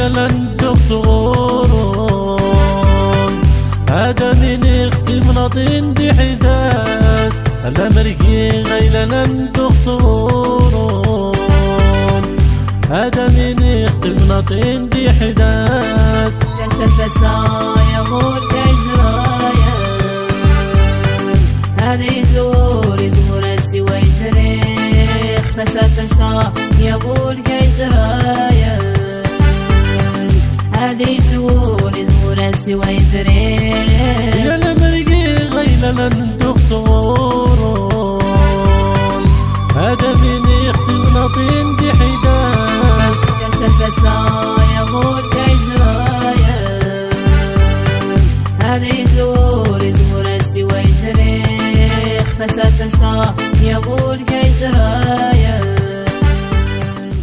غيلا لندق صغورون هذا من اختي مناطين دي حداس هلا مرقي غيلا لندق صغورون هذا من اختي مناطين دي حداس تسفسا يا غول كجرايا هذه زور السوى تاريخ تسفسا يا غول كجرايا هذه زور السوى تاريخ يا لمرقي غيلا لندق صغورون هذا من اختي مناطين